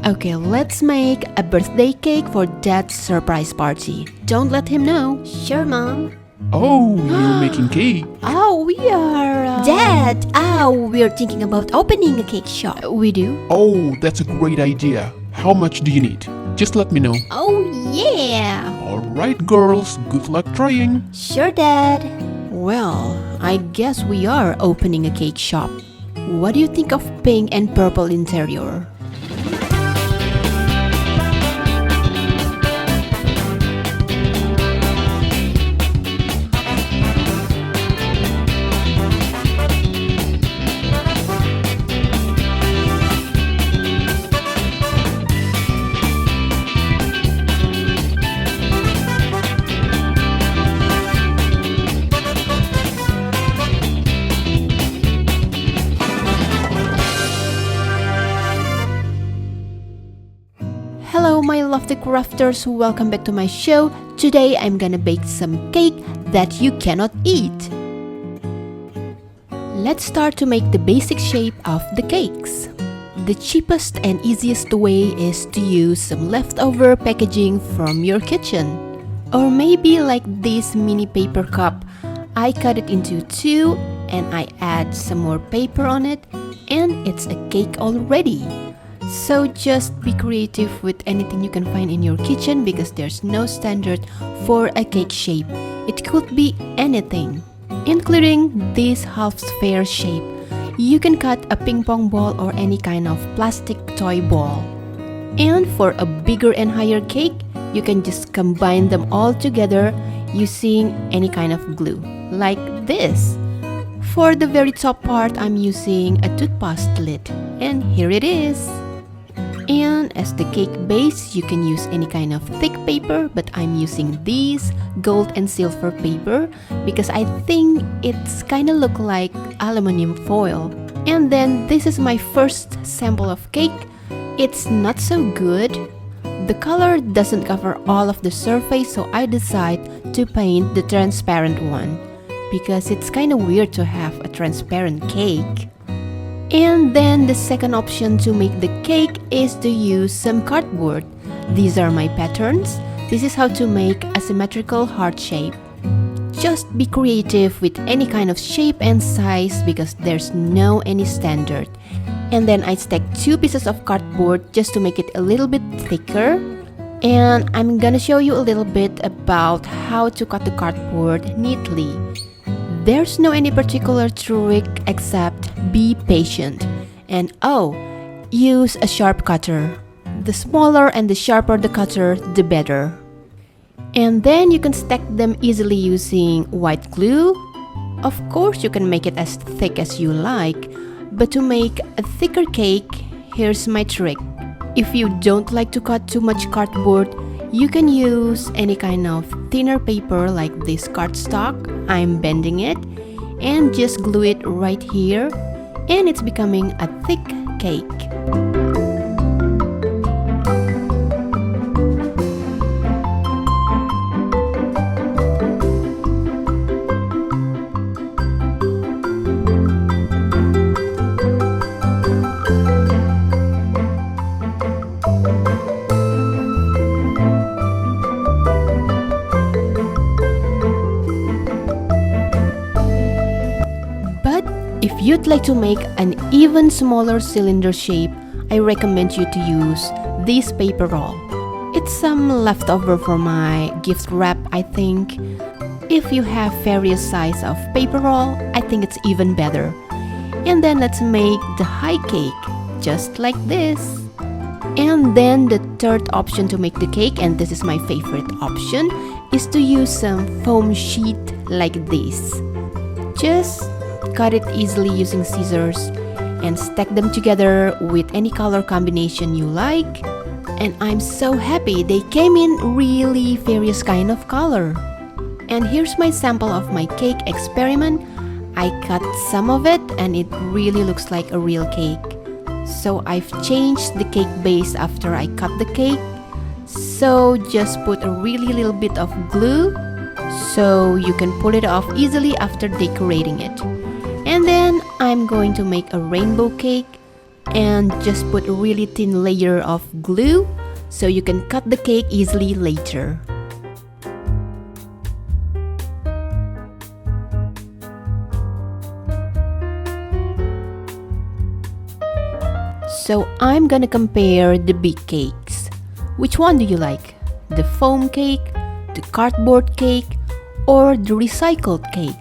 Okay, let's make a birthday cake for Dad's surprise party. Don't let him know. Sure, Mom. Oh, you're making cake. Oh, we are... Dad, we're thinking about opening a cake shop. We do? Oh, that's a great idea. How much do you need? Just let me know. Oh, yeah. Alright, girls, good luck trying. Sure, Dad. Well, I guess we are opening a cake shop. What do you think of pink and purple interior? Hello my lovely crafters, welcome back to my show. Today I'm gonna bake some cake that you cannot eat. Let's start to make the basic shape of the cakes. The cheapest and easiest way is to use some leftover packaging from your kitchen. Or maybe like this mini paper cup. I cut it into two and I add some more paper on it and it's a cake already. So just be creative with anything you can find in your kitchen because there's no standard for a cake shape. It could be anything, including this half sphere shape. You can cut a ping pong ball or any kind of plastic toy ball. And for a bigger and higher cake, you can just combine them all together using any kind of glue, like this. For the very top part, I'm using a toothpaste lid, and here it is. And as the cake base, you can use any kind of thick paper, but I'm using these gold and silver paper because I think it's kind of look like aluminum foil. And then this is my first sample of cake. It's not so good. The color doesn't cover all of the surface, so I decide to paint the transparent one because it's kind of weird to have a transparent cake. And then the second option to make the cake is to use some cardboard. These are my patterns. This is how to make a symmetrical heart shape. Just be creative with any kind of shape and size because there's no any standard. And then I stack two pieces of cardboard just to make it a little bit thicker. And I'm gonna show you a little bit about how to cut the cardboard neatly. There's no any particular trick except be patient. And use a sharp cutter. The smaller and the sharper the cutter, the better. And then you can stack them easily using white glue. Of course, you can make it as thick as you like. But to make a thicker cake, here's my trick. If you don't like to cut too much cardboard, you can use any kind of thinner paper like this cardstock. I'm bending it and just glue it right here and it's becoming a thick cake. If you'd like to make an even smaller cylinder shape, I recommend you to use this paper roll. It's some leftover from my gift wrap, I think. If you have various size of paper roll, I think it's even better. And then let's make the high cake, just like this. And then the third option to make the cake, and this is my favorite option, is to use some foam sheet like this. Just cut it easily using scissors and stack them together with any color combination you like. And I'm so happy they came in really various kind of color. And here's my sample of my cake experiment. I cut some of it and it really looks like a real cake. So I've changed the cake base after I cut the cake. So just put a really little bit of glue so you can pull it off easily after decorating it. And then I'm going to make a rainbow cake. and just put a really thin layer of glue so you can cut the cake easily later. So I'm gonna compare the big cakes. Which one do you like? The foam cake, the cardboard cake, or the recycled cake?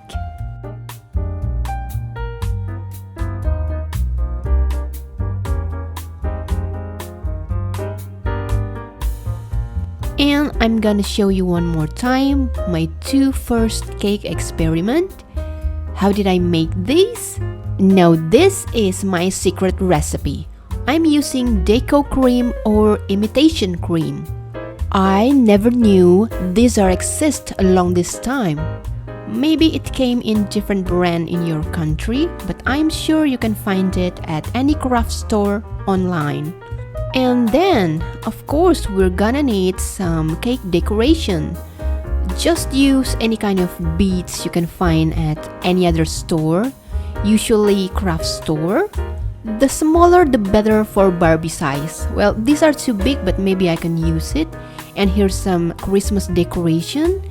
And I'm gonna show you one more time my two first cake experiment. How did I make these? Now this is my secret recipe. I'm using deco cream or imitation cream. I never knew these are exist along this time. Maybe it came in different brand in your country, but I'm sure you can find it at any craft store online. And then, of course, we're gonna need some cake decoration. Just use any kind of beads you can find at any other store, usually craft store. The smaller the better for Barbie size. Well, these are too big, but maybe I can use it. And here's some Christmas decoration.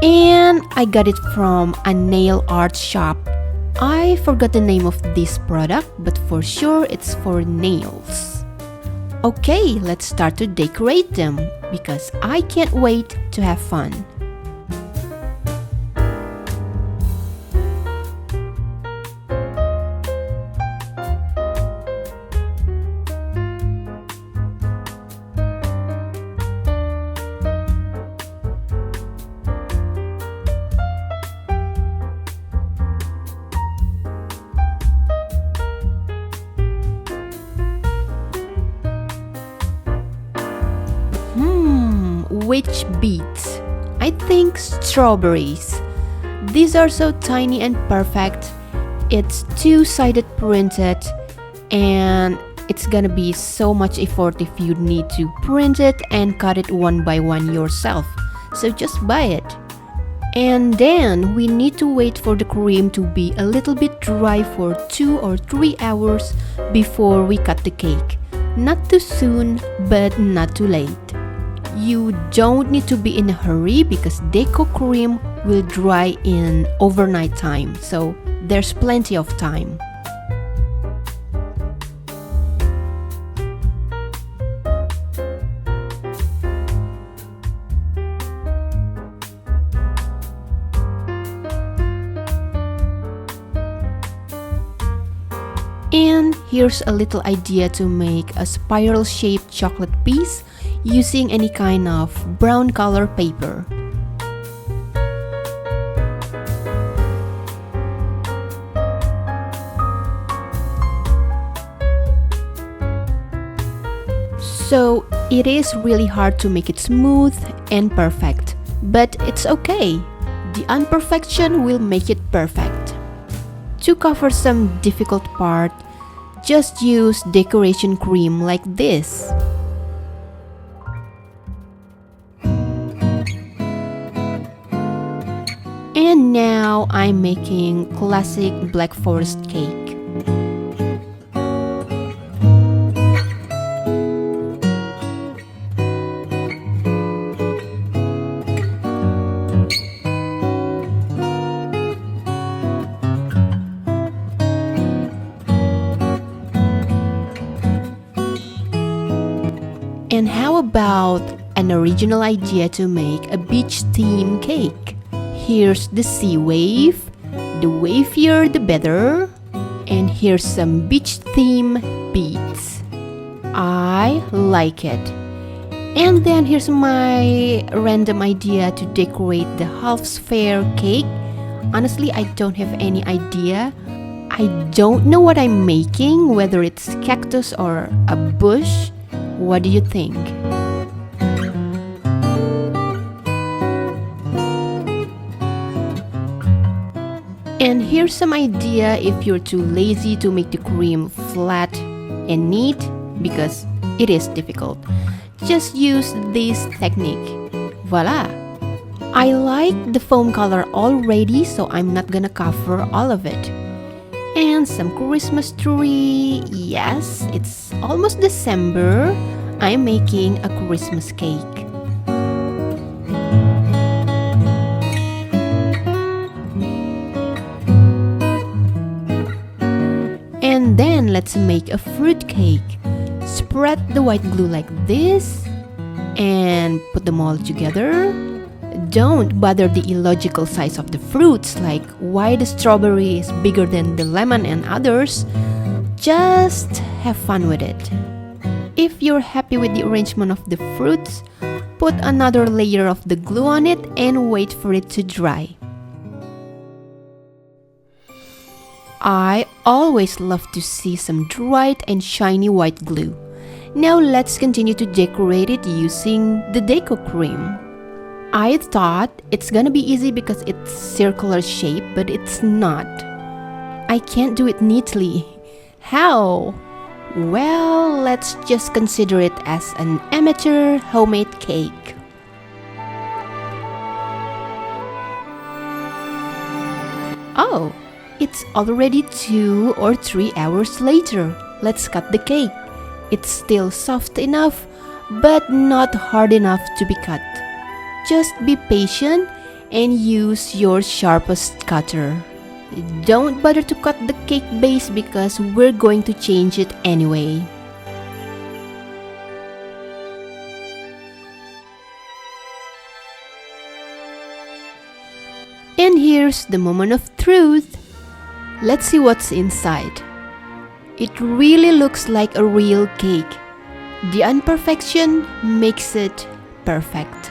And I got it from a nail art shop. I forgot the name of this product, but for sure it's for nails. Okay, let's start to decorate them because I can't wait to have fun. Which beads? I think strawberries. These are so tiny and perfect. It's two-sided printed and it's gonna be so much effort if you need to print it and cut it one by one yourself. So just buy it. And then we need to wait for the cream to be a little bit dry for 2 or 3 hours before we cut the cake. Not too soon, but not too late. You don't need to be in a hurry because deco cream will dry in overnight time, so there's plenty of time. And here's a little idea to make a spiral-shaped chocolate piece using any kind of brown color paper. So it is really hard to make it smooth and perfect, but it's okay. The imperfection will make it perfect. To cover some difficult part, just use decoration cream like this. And now I'm making classic Black Forest cake. And how about an original idea to make a beach theme cake? Here's the sea wave. The wavier the better. And here's some beach theme beads. I like it. And then here's my random idea to decorate the half sphere cake. Honestly, I don't have any idea. I don't know what I'm making, whether it's cactus or a bush. What do you think? And here's some idea if you're too lazy to make the cream flat and neat, because it is difficult. Just use this technique. Voila! I like the foam color already, so I'm not gonna cover all of it. And some Christmas tree. Yes, it's almost December. I'm making a Christmas cake. And then let's make a fruit cake. Spread the white glue like this and put them all together. Don't bother the illogical size of the fruits, like why the strawberry is bigger than the lemon and others. Just have fun with it. If you're happy with the arrangement of the fruits, put another layer of the glue on it and wait for it to dry. I always love to see some dried and shiny white glue. Now let's continue to decorate it using the deco cream. I thought it's gonna be easy because it's circular shape, but it's not. I can't do it neatly. How? Well, let's just consider it as an amateur homemade cake. Oh, it's already 2 or 3 hours later. Let's cut the cake. It's still soft enough, but not hard enough to be cut. Just be patient and use your sharpest cutter. Don't bother to cut the cake base because we're going to change it anyway. And here's the moment of truth. Let's see what's inside. It really looks like a real cake. The imperfection makes it perfect.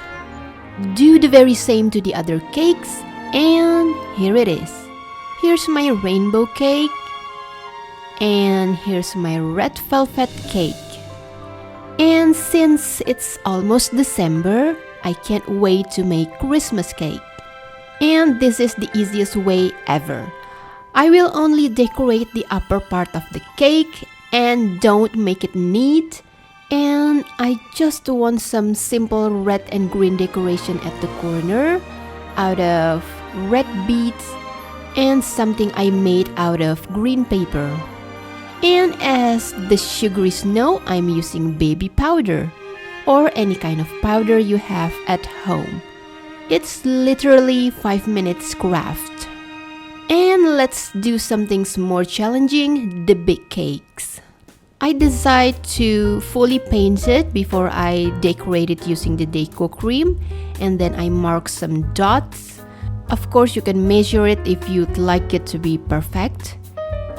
Do the very same to the other cakes, and here it is. Here's my rainbow cake, and here's my red velvet cake. And since it's almost December, I can't wait to make Christmas cake. And this is the easiest way ever. I will only decorate the upper part of the cake and don't make it neat. And I just want some simple red and green decoration at the corner out of red beads and something I made out of green paper. And as the sugary snow, I'm using baby powder or any kind of powder you have at home. It's literally 5 minutes craft. And let's do some things more challenging, the big cakes. I decide to fully paint it before I decorate it using the deco cream, and then I mark some dots. Of course, you can measure it if you'd like it to be perfect.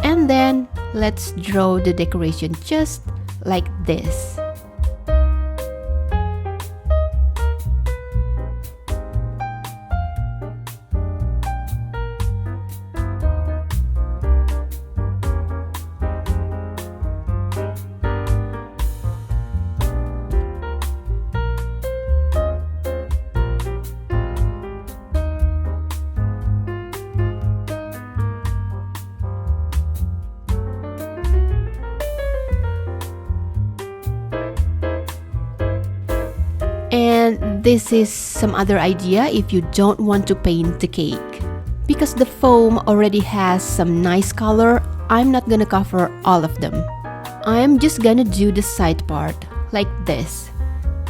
And then let's draw the decoration just like this. And this is some other idea if you don't want to paint the cake. Because the foam already has some nice color, I'm not gonna cover all of them. I'm just gonna do the side part, like this.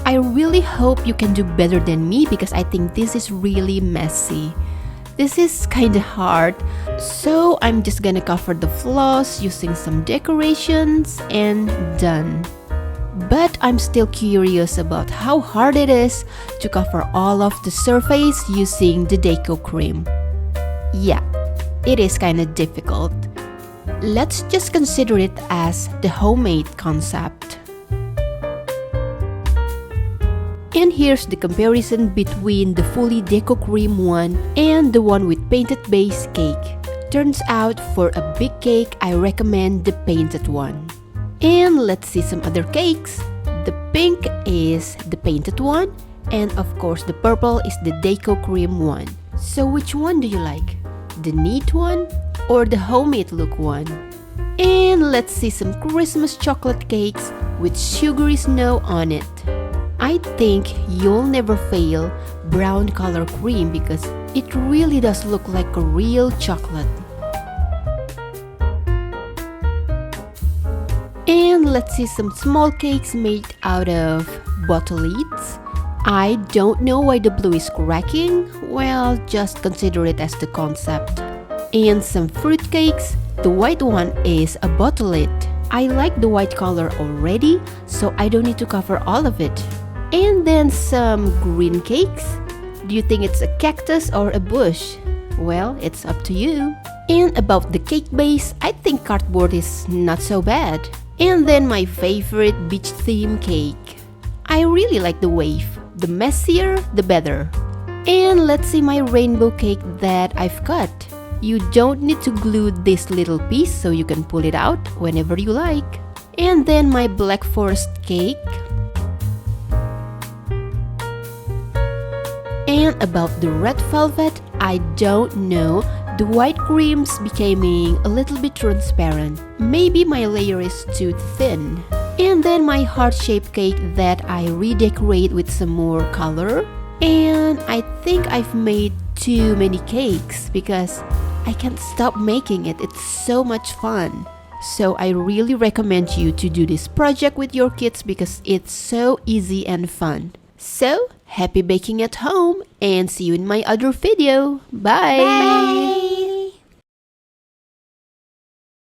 I really hope you can do better than me because I think this is really messy. This is kinda hard, so I'm just gonna cover the flaws using some decorations and done. But I'm still curious about how hard it is to cover all of the surface using the deco cream. Yeah, it is kinda difficult. Let's just consider it as the homemade concept. And here's the comparison between the fully deco cream one and the one with painted base cake. Turns out for a big cake, I recommend the painted one. And let's see some other cakes. The pink is the painted one, and of course the purple is the deco cream one. So which one do you like? The neat one or the homemade look one? And let's see some Christmas chocolate cakes with sugary snow on it. I think you'll never fail brown color cream because it really does look like a real chocolate. let's see some small cakes made out of bottle lids. I don't know why the blue is cracking. Well, just consider it as the concept. And some fruit cakes. The white one is a bottle lid. I like the white color already, so I don't need to cover all of it. And then some green cakes. Do you think it's a cactus or a bush? Well, it's up to you. And about the cake base, I think cardboard is not so bad. And then my favorite beach theme cake. I really like the wave. The messier, the better. And let's see my rainbow cake that I've cut. You don't need to glue this little piece, so you can pull it out whenever you like. And then my black forest cake. And about the red velvet, I don't know. The white cream's becoming a little bit transparent. Maybe my layer is too thin. And then my heart-shaped cake that I redecorate with some more color. And I think I've made too many cakes because I can't stop making it. It's so much fun. So I really recommend you to do this project with your kids because it's so easy and fun. So, happy baking at home and see you in my other video. Bye! Bye.